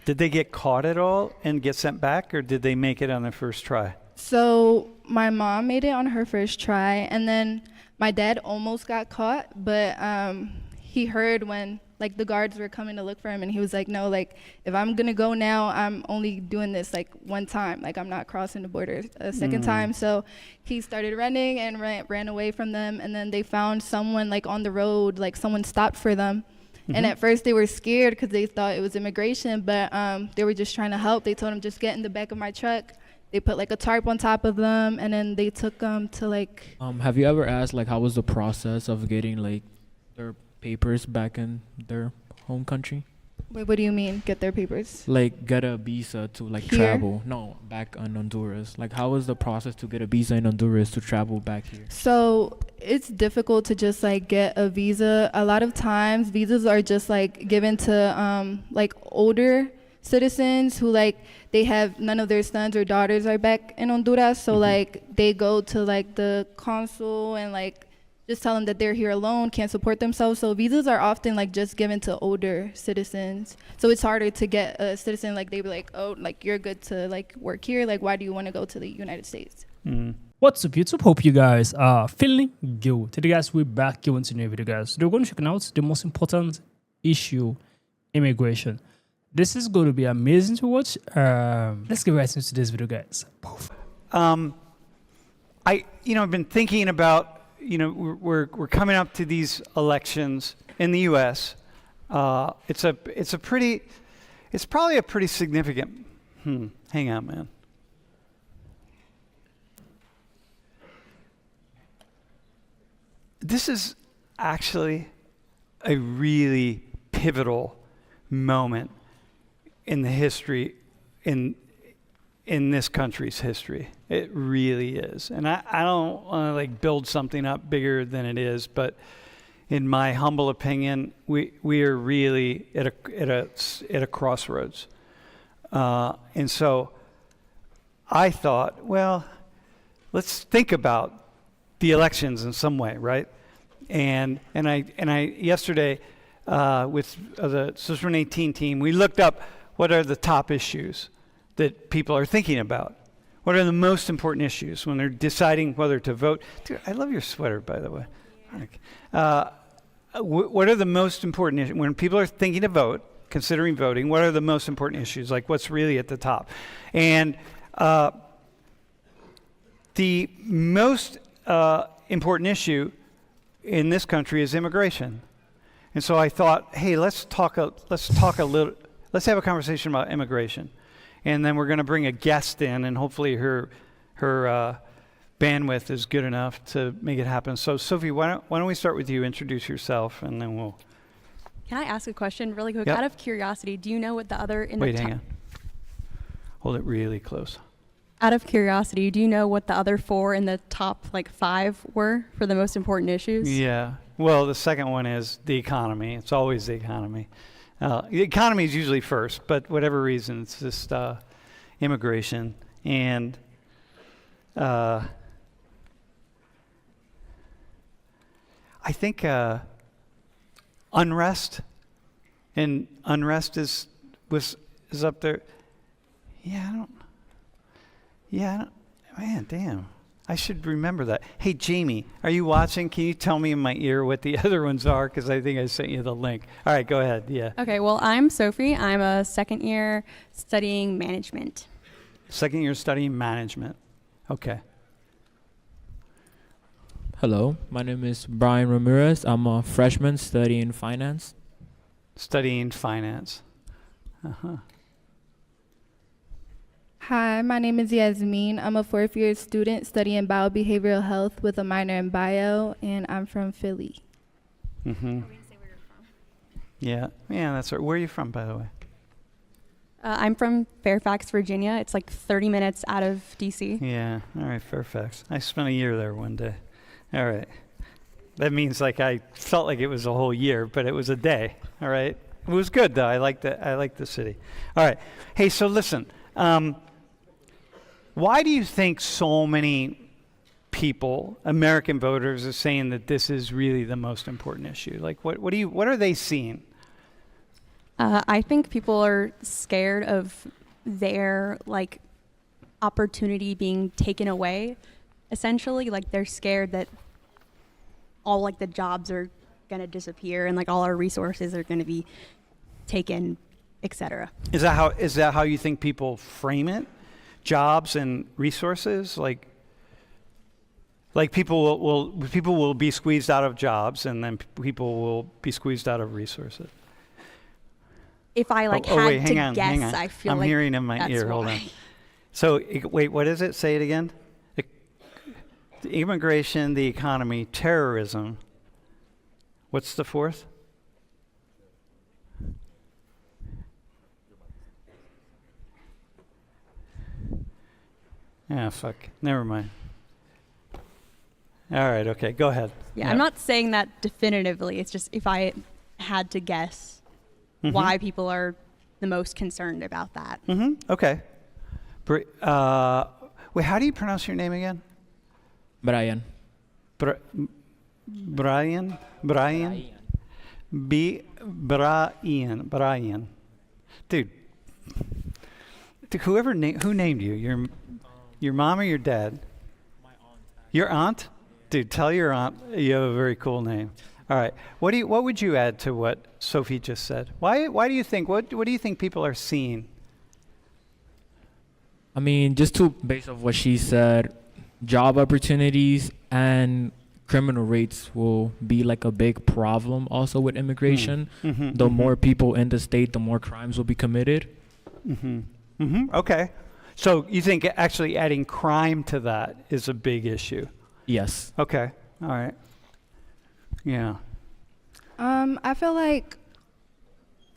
Did they get caught at all and get sent back, or did they make it on their first try? So my mom made it on her first try, and then my dad almost got caught, but he heard when like the guards were coming to look for him, and he was like, no, like if I'm gonna go now, I'm only doing this like one time, like I'm not crossing the border a second time. So he started running and ran away from them, and then they found someone like on the road, like someone stopped for them. And at first they were scared because they thought it was immigration, but they were just trying to help. They told him just get in the back of my truck. They put like a tarp on top of them, and then they took them to like. Have you ever asked like how was the process of getting like their papers back in their home country? Wait, what do you mean get their papers? Like get a visa to like Here? travel? No, back in Honduras. Like how was the process to get a visa in Honduras to travel back here? So it's difficult to just like get a visa. A lot of times visas are just like given to like older citizens who like they have none of their sons or daughters are back in Honduras, so like they go to like the consul and like just tell them that they're here alone, can't support themselves. So visas are often like just given to older citizens. So it's harder to get a citizen, like they'd be like, oh, like you're good to like work here. Like, why do you want to go to the United States? What's up, YouTube? Hope you guys are feeling good. Today, guys, we're back here with a new video, guys. Today, we're going to check out the most important issue, immigration. This is going to be amazing to watch. Let's get right into this video, guys. I've been thinking about, we're coming up to these elections in the U.S. It's probably a pretty significant. Hang on, man. This is actually a really pivotal moment in the history, in this country's history. It really is. And I don't want to like build something up bigger than it is, but in my humble opinion, we are really at a crossroads. And so I thought, well, let's think about the elections in some way, right? And I yesterday with the System 18 team, we looked up what are the top issues that people are thinking about. What are the most important issues when they're deciding whether to vote? Dude, I love your sweater, by the way. What are the most important issues when people are thinking to vote, considering voting? What are the most important issues? Like what's really at the top? And the most important issue in this country is immigration. And so I thought, hey, let's have a conversation about immigration. And then we're going to bring a guest in, and hopefully her bandwidth is good enough to make it happen. So Sophie, why don't we start with you? Introduce yourself, and then we'll. Can I ask a question really quick? Yep. Out of curiosity, do you know what the other in Wait, the hang on. Hold it really close. Out of curiosity, do you know what the other four in the top like 5 were for the most important issues? Yeah. Well, the second one is the economy. It's always the economy. The economy is usually first, but whatever reason, it's just immigration. And I think unrest is up there. Man, damn. I should remember that. Hey, Jamie, are you watching? Can you tell me in my ear what the other ones are? Because I think I sent you the link. All right, go ahead. Yeah. Okay, well, I'm Sophie. I'm a second year studying management. Second year studying management. Okay. Hello, my name is Brian Ramirez. I'm a freshman studying finance. Studying finance. Uh-huh. Hi, my name is Yasmin. I'm a 4th year student studying biobehavioral health with a minor in bio, and I'm from Philly. Mm-hmm. Yeah, that's right. Where are you from, by the way? I'm from Fairfax, Virginia. It's like 30 minutes out of DC. Yeah, all right, Fairfax. I spent a year there one day. All right. That means like I felt like it was a whole year, but it was a day, all right? It was good, though. I liked the city. All right. Hey, so listen. Why do you think so many people, American voters, are saying that this is really the most important issue? Like, what are they seeing? I think people are scared of their like opportunity being taken away. Essentially, like they're scared that all like the jobs are gonna disappear and like all our resources are gonna be taken, etc. Is that how you think people frame it? Jobs and resources, like people will be squeezed out of jobs, and then people will be squeezed out of resources. If I like wait, had to hang on. guess, I feel I'm like hearing in my that's ear. Hold on. why. So wait, what is it? Say it again. The immigration, the economy, terrorism. What's the fourth? Yeah, fuck. Never mind. All right, okay, go ahead. Yeah, I'm not saying that definitively. It's just if I had to guess why people are the most concerned about that. Okay. Wait, how do you pronounce your name again? Brian. Brian? Brian? Brian. Dude, who named you? Your mom or your dad? My aunt. Your aunt? Dude, tell your aunt you have a very cool name. All right. What would you add to what Sophie just said? Why do you think what do you think people are seeing? I mean, just to base off what she said, job opportunities and criminal rates will be like a big problem also with immigration. The more people in the state, the more crimes will be committed. Okay. So you think actually adding crime to that is a big issue? Yes. Okay. All right. Yeah. I feel like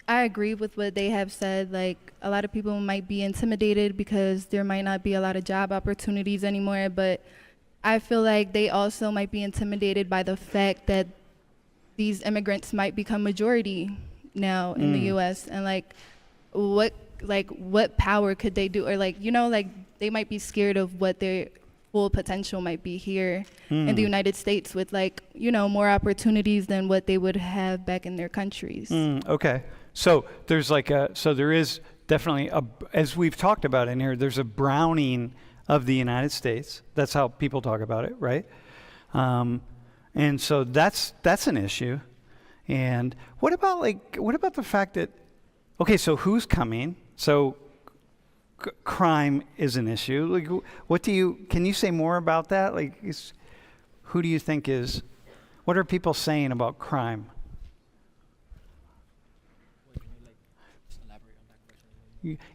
I agree with what they have said. Like, a lot of people might be intimidated because there might not be a lot of job opportunities anymore, but I feel like they also might be intimidated by the fact that these immigrants might become majority now in the US, and what power could they do, or they might be scared of what their full potential might be here in the United States with more opportunities than what they would have back in their countries. Okay. So there is definitely as we've talked about in here, there's a browning of the United States. That's how people talk about it, right? And so that's an issue. And what about the fact that, okay, so who's coming? So crime is an issue. Can you say more about that? Who do you think what are people saying about crime?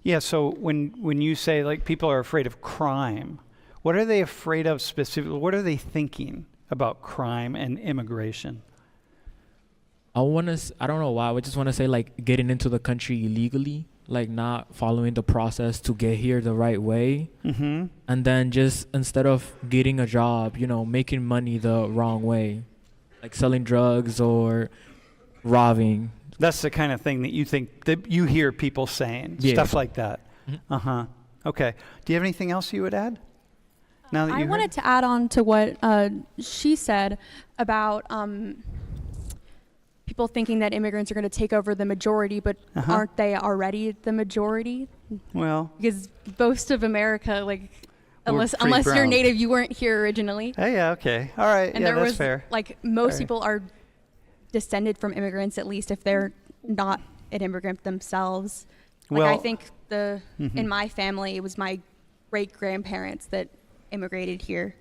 Yeah, so when you say people are afraid of crime, what are they afraid of specifically? What are they thinking about crime and immigration? I don't know why. I just want to say getting into the country illegally, not following the process to get here the right way. And then just instead of getting a job, making money the wrong way, like selling drugs or robbing. That's the kind of thing that you think that you hear people saying, stuff like that. Okay. Do you have anything else you would add? Now that I wanted to add on to what she said about people thinking that immigrants are going to take over the majority, but aren't they already the majority? Well, because most of America, unless pretty you're brown. native, you weren't here originally. Oh, yeah, okay. All right. And yeah, there that's was fair. Most people are descended from immigrants, at least if they're not an immigrant themselves. I think in my family, it was my great grandparents that immigrated here.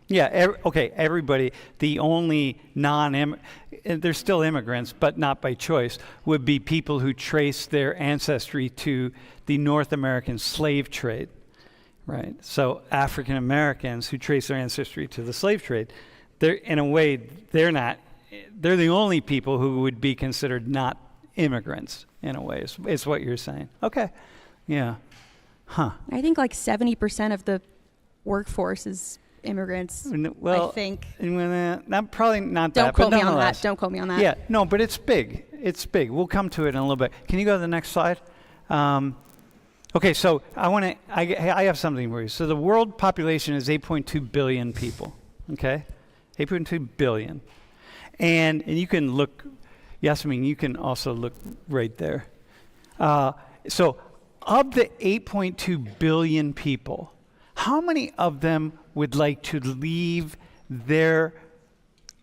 Yeah, okay, everybody, the only there's still immigrants, but not by choice, would be people who trace their ancestry to the North American slave trade, right? So African Americans who trace their ancestry to the slave trade, they're the only people who would be considered not immigrants, in a way, is what you're saying. Okay, yeah. Huh. I think 70% of the workforce is immigrants. Well, I think. Probably not Don't that, quote but me on nonetheless. that. Don't quote me on that. Yeah, no, but it's big. It's big. We'll come to it in a little bit. Can you go to the next slide? Okay, so I have something for you. So the world population is 8.2 billion people. Okay, 8.2 billion, and you can look. Yasmin, you can also look right there. So of the 8.2 billion people, how many of them would like to leave their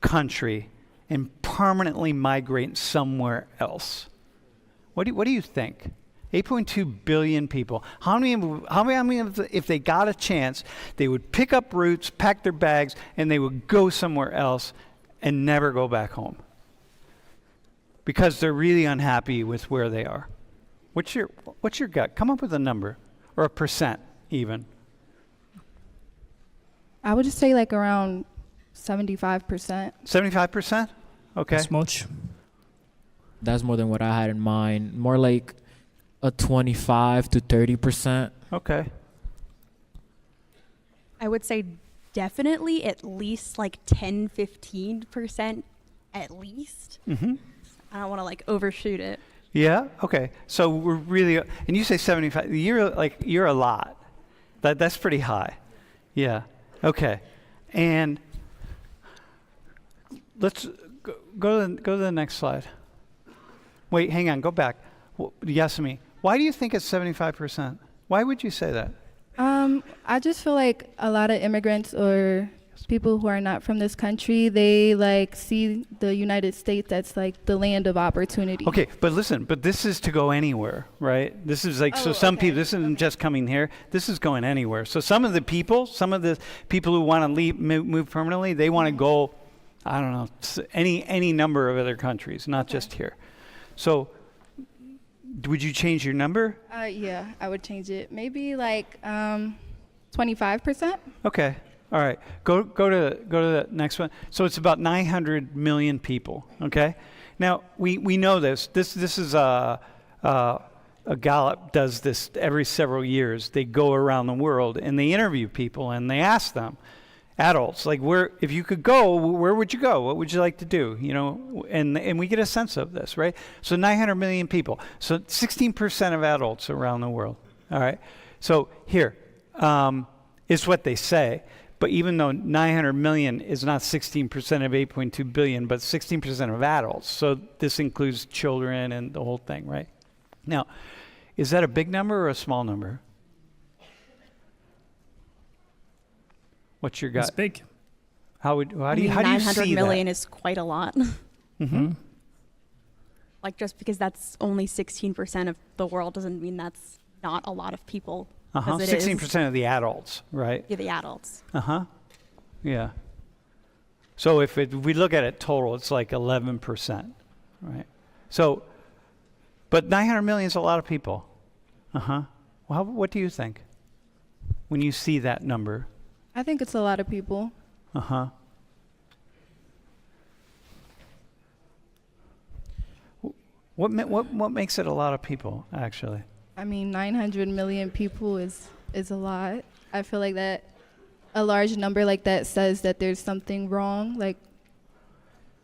country and permanently migrate somewhere else? What do you think? 8.2 billion people. How many of the, if they got a chance, they would pick up roots, pack their bags, and they would go somewhere else and never go back home? Because they're really unhappy with where they are. What's your gut? Come up with a number or a percent even. I would just say like around 75%. 75%? Okay. That's much. That's more than what I had in mind. More like a 25 to 30%. Okay. I would say definitely at least like 10, 15% at least. Mm-hmm. I don't want to like overshoot it. Yeah. Okay. So we're really, and you say 75. You're a lot. That's pretty high. Yeah. Okay. And let's go to the next slide. Wait, hang on. Go back. Yasmin, why do you think it's 75%? Why would you say that? I just feel like a lot of immigrants or people who are not from this country, they like see the United States as like the land of opportunity. Okay, but listen, this is to go anywhere, right? This is like, some people, this isn't just coming here, this is going anywhere. So some of the people who want to move permanently, they want to go, I don't know, any number of other countries, not just here. So would you change your number? Yeah, I would change it. Maybe like 25%. Okay. All right. Go to the next one. So it's about 900 million people. Okay. Now we know this. This is a Gallup does this every several years. They go around the world and they interview people and they ask them, adults, like, if you could go, where would you go? What would you like to do? You know, and we get a sense of this, right? So 900 million people. So 16% of adults around the world. All right. So here is what they say. But even though 900 million is not 16% of 8.2 billion, but 16% of adults. So this includes children and the whole thing, right? Now, is that a big number or a small number? What's your gut? It's big. How do you 900 see million that? is quite a lot. Mm-hmm. Like just because that's only 16% of the world doesn't mean that's not a lot of people. 16% of the adults, right? Yeah, the adults. Yeah. So if we look at it total, it's like 11%, right? So, but 900 million is a lot of people. Well, what do you think when you see that number? I think it's a lot of people. What makes it a lot of people, actually? I mean, 900 million people is a lot. I feel like that a large number like that says that there's something wrong, like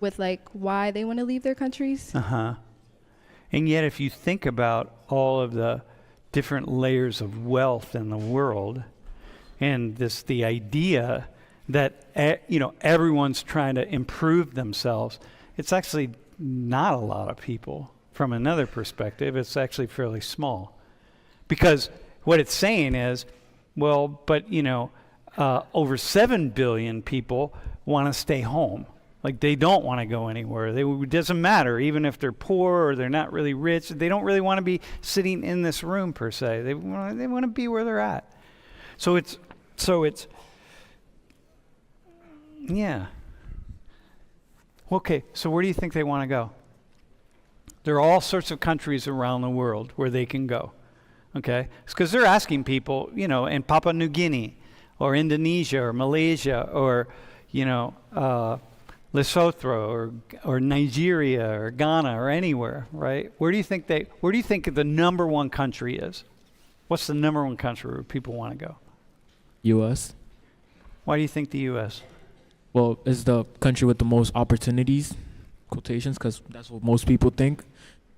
with like why they want to leave their countries. And yet, if you think about all of the different layers of wealth in the world, and the idea that everyone's trying to improve themselves, it's actually not a lot of people. From another perspective, it's actually fairly small. Because what it's saying is, well, but over 7 billion people want to stay home. Like they don't want to go anywhere. It doesn't matter, even if they're poor or they're not really rich. They don't really want to be sitting in this room per se. They want to be where they're at. So it's yeah. Okay, so where do you think they want to go? There are all sorts of countries around the world where they can go. Okay? It's because they're asking people, in Papua New Guinea or Indonesia or Malaysia or, Lesotho or Nigeria or Ghana or anywhere, right? Where do you think the number one country is? What's the number one country where people want to go? U.S. Why do you think the U.S.? Well, it's the country with the most opportunities, quotations, because that's what most people think.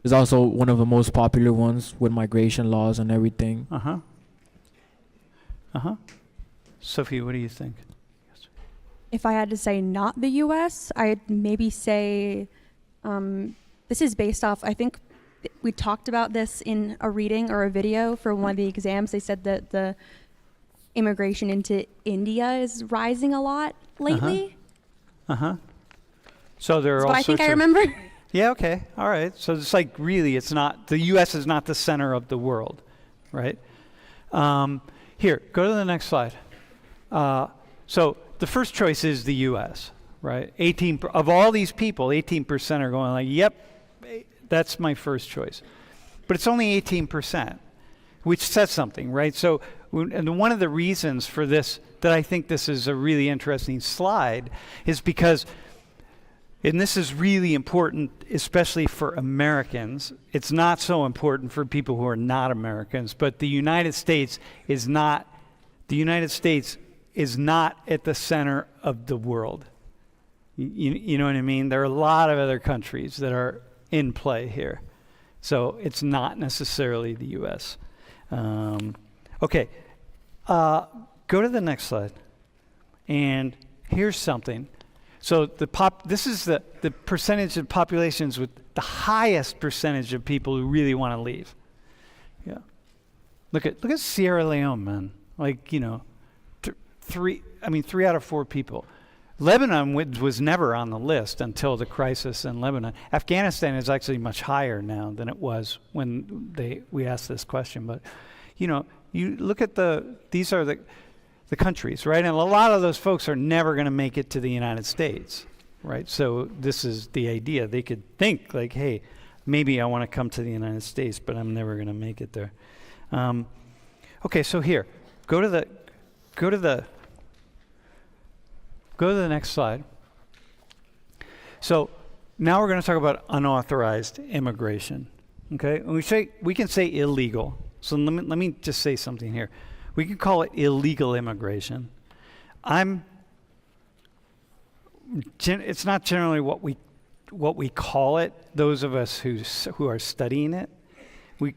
It's also one of the most popular ones with migration laws and everything. Sophie, what do you think? If I had to say not the U.S., I'd maybe say the this is based off, I think we talked about this in a reading or a video for one of the exams. They said that the immigration into India is rising a lot lately. So there are That's all what I think sorts I of- remember. Yeah, okay, all right. So it's like really, it's not, the U.S. is not the center of the world, right? Here, go to the next slide. So the first choice is the U.S., right? Of all these people, 18% are going like, yep, that's my first choice. But it's only 18%, which says something, right? So, and one of the reasons for this, that I think this is a really interesting slide, is because, and this is really important, especially for Americans. It's not so important for people who are not Americans, but the United States is not at the center of the world. You know what I mean? There are a lot of other countries that are in play here. So it's not necessarily the U.S. Okay, go to the next slide. And here's something. So this is the percentage of populations with the highest percentage of people who really want to leave. Yeah. Look at Sierra Leone, man. Like, you know, 3 out of 4 people. Lebanon was never on the list until the crisis in Lebanon. Afghanistan is actually much higher now than it was when we asked this question. But, you know, you look at these are the countries, right? And a lot of those folks are never going to make it to the United States, right? So this is the idea. They could think like, hey, maybe I want to come to the United States, but I'm never going to make it there. Okay, so here, go to the next slide. So now we're going to talk about unauthorized immigration. Okay, and we can say illegal. So let me just say something here. We can call it illegal immigration. It's not generally what we call it. Those of us who are studying it, we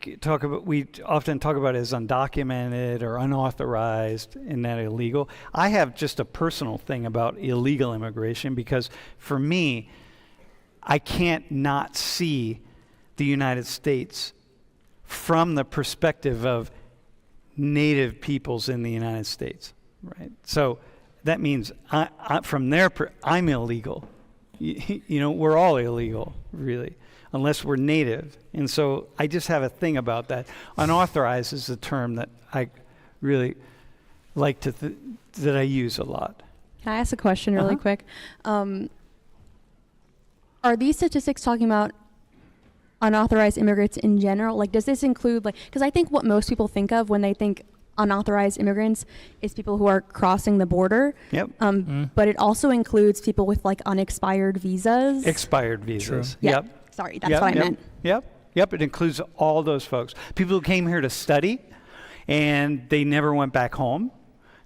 often talk about it as undocumented or unauthorized and that illegal. I have just a personal thing about illegal immigration because for me, I can't not see the United States from the perspective of native peoples in the United States, right? So that means I'm illegal. You know, we're all illegal, really, unless we're native. And so I just have a thing about that. Unauthorized is a term that I really like that I use a lot. Can I ask a question really quick? Are these statistics talking about unauthorized immigrants in general? Like, does this include, like, because I think what most people think of when they think unauthorized immigrants is people who are crossing the border. Yep. But it also includes people with like unexpired visas. Expired visas. True. Yep. Sorry, that's what I meant. Yep. It includes all those folks. People who came here to study and they never went back home,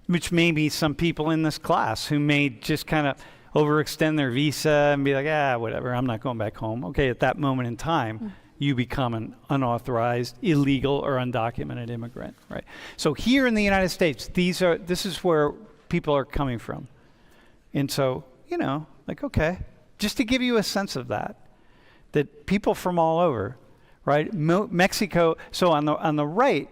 which may be some people in this class who may just kind of overextend their visa and be like, whatever, I'm not going back home. Okay, at that moment in time, you become an unauthorized, illegal, or undocumented immigrant, right? So here in the United States, this is where people are coming from. And so, you know, like, okay, just to give you a sense of that people from all over, right? Mexico, so on the right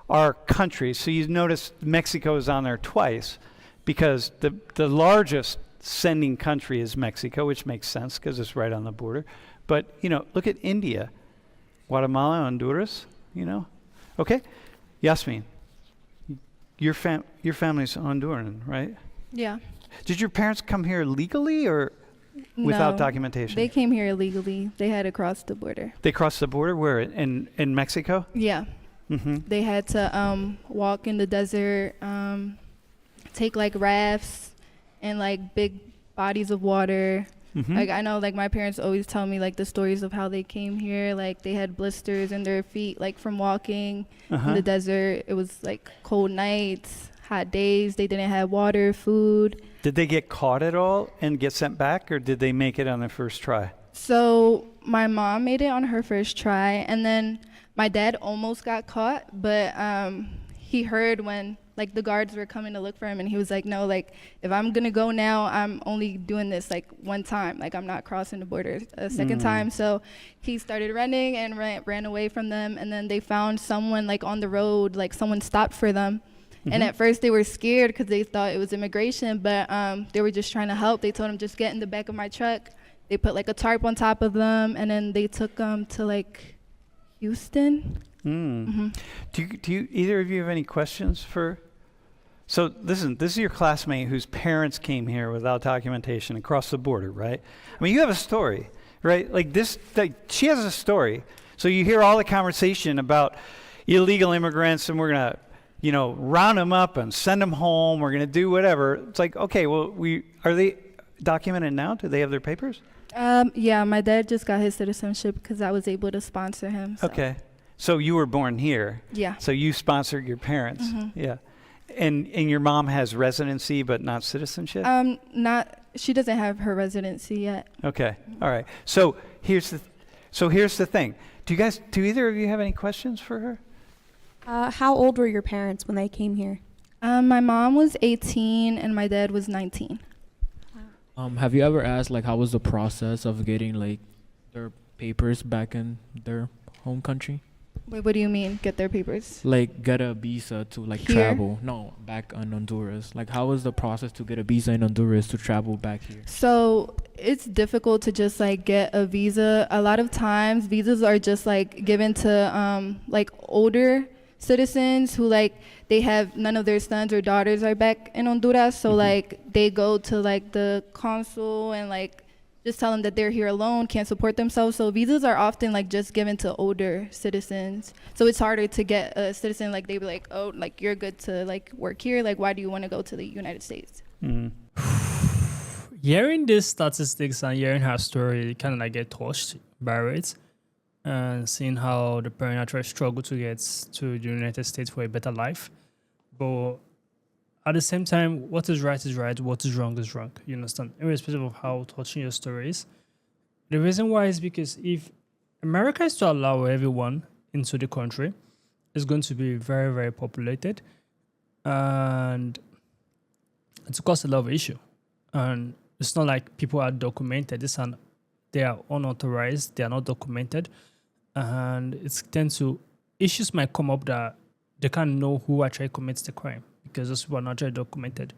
are countries. So you notice Mexico is on there twice because the largest sending country is Mexico, which makes sense because it's right on the border. But, you know, look at India, Guatemala, Honduras, you know. Okay, Yasmin, your family's Honduran, right? Yeah. Did your parents come here legally or without No, documentation? They came here illegally. They had to cross the border. They crossed the border where? In Mexico? Yeah. Mm-hmm. They had to walk in the desert, take like rafts and like big bodies of water. Mm-hmm. Like I know like my parents always tell me like the stories of how they came here. Like they had blisters in their feet like from walking in the desert. It was like cold nights, hot days. They didn't have water, food. Did they get caught at all and get sent back, or did they make it on their first try? So my mom made it on her first try, and then my dad almost got caught, but he heard when like the guards were coming to look for him, and he was like, no, like if I'm gonna go now, I'm only doing this like one time, like I'm not crossing the border a second time. So he started running and ran away from them, and then they found someone like on the road, like someone stopped for them. And at first they were scared because they thought it was immigration, but they were just trying to help. They told him, just get in the back of my truck. They put like a tarp on top of them, and then they took them to like Houston. Do you either of you have any questions for? So listen, this is your classmate whose parents came here without documentation and crossed the border, right? I mean, you have a story, right? Like this, like she has a story. So you hear all the conversation about illegal immigrants, and we're gonna, round them up and send them home. We're gonna do whatever. It's like, okay, well, are they documented now? Do they have their papers? Yeah, my dad just got his citizenship because I was able to sponsor him. So. Okay. So you were born here. Yeah. So you sponsored your parents. Yeah. And your mom has residency but not citizenship? She doesn't have her residency yet. Okay. All right. So here's the thing. Do either of you have any questions for her? How old were your parents when they came here? My mom was 18 and my dad was 19. Have you ever asked like how was the process of getting like their papers back in their home country? Wait, what do you mean, get their papers? Like get a visa to like Here? travel? No, back in Honduras. Like how was the process to get a visa in Honduras to travel back here? So it's difficult to just like get a visa. A lot of times visas are just like given to like older citizens who like they have none of their sons or daughters are back in Honduras. So like they go to like the consul and like just tell them that they're here alone, can't support themselves. So visas are often like just given to older citizens. So it's harder to get a citizen, like they be like, oh, like you're good to like work here. Like, why do you want to go to the United States? Hearing these statistics and hearing her story, kind of like get touched by it, and seeing how the parent actually struggle to get to the United States for a better life. But at the same time, what is right, what is wrong. You understand? Irrespective of how touching your story is. The reason why is because if America is to allow everyone into the country, it's going to be very, very populated. And it's caused a lot of issue. And it's not like people are documented. They are unauthorized. They are not documented. And it's tends to, issues might come up that they can't know who actually commits the crime because those people are not actually documented.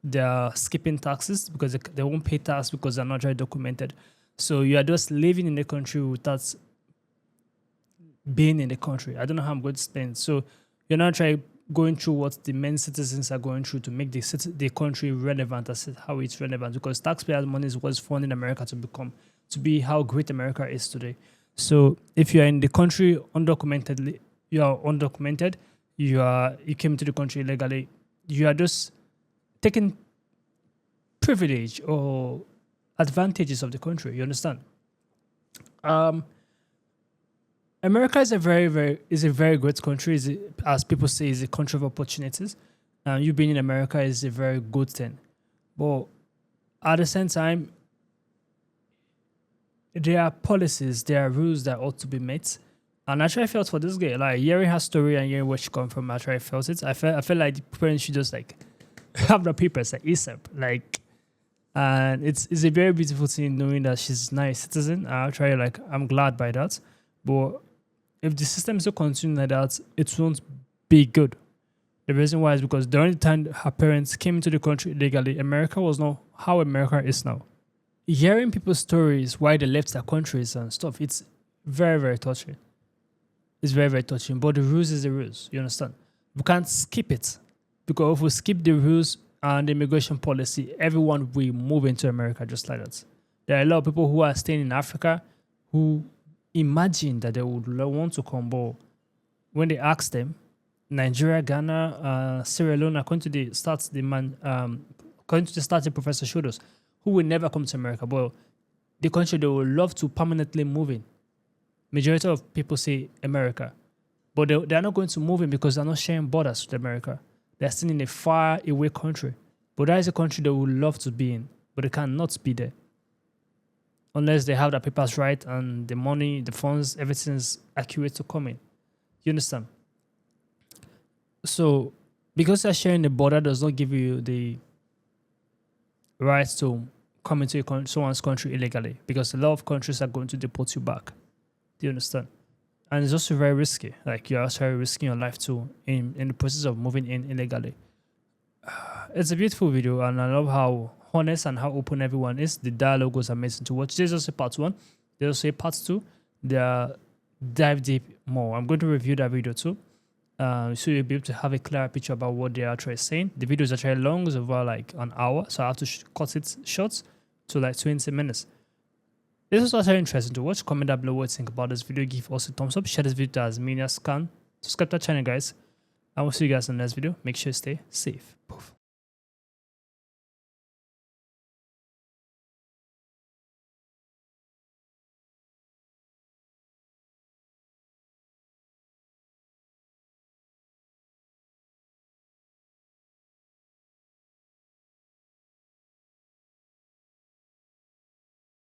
They are skipping taxes because they won't pay tax because they're not actually documented. So you are just living in the country without being in the country. I don't know how I'm going to explain. So you're not trying going through what the main citizens are going through to make the country relevant as how it's relevant, because taxpayers' money is what's funding America to be how great America is today. So if you are in the country undocumented, you came to the country illegally, you are just taking privilege or advantages of the country. You understand? America is a very great country. As people say, is a country of opportunities. You being in America is a very good thing. But at the same time, there are policies, there are rules that ought to be met. And actually, I felt for this girl, like hearing her story and hearing where she come from, actually I felt it. I felt like the parents should just like have the papers like ASAP. Like, and it's a very beautiful thing knowing that she's a nice citizen. I'm glad by that. But if the system still continues like that, it won't be good. The reason why is because the only time her parents came into the country illegally, America was not how America is now. Hearing people's stories, why they left their countries and stuff, it's very, very touching. It's very, very touching. But the rules is the rules, you understand? We can't skip it. Because if we skip the rules and the immigration policy, everyone will move into America just like that. There are a lot of people who are staying in Africa who imagine that they would want to come, but when they ask them, Nigeria, Ghana, Sierra Leone, according to the starting professor showed us, who will never come to America, but the country they would love to permanently move in. Majority of people say America, but they are not going to move in because they're not sharing borders with America. They're still in a far away country, but that is a country they would love to be in, but they cannot be there. Unless they have their papers right and the money, the funds, everything is accurate to come in. You understand? So, because you're sharing the border does not give you the right to come into someone's country illegally, because a lot of countries are going to deport you back. Do you understand? And it's also very risky. Like, you're also risking your life too in the process of moving in illegally. It's a beautiful video, and I love how honest and how open everyone is. The dialogue was amazing to watch. There's also part 1. There's also part 2. They are dive deep more. I'm going to review that video too. So you'll be able to have a clearer picture about what they are actually saying. The video is actually long, it's over like an hour, so I have to cut it short to like 20 minutes. This was also interesting to watch. Comment down below what you think about this video. Give us a thumbs up. Share this video as many as can. Subscribe to our channel, guys. I will see you guys in the next video. Make sure you stay safe. Poof.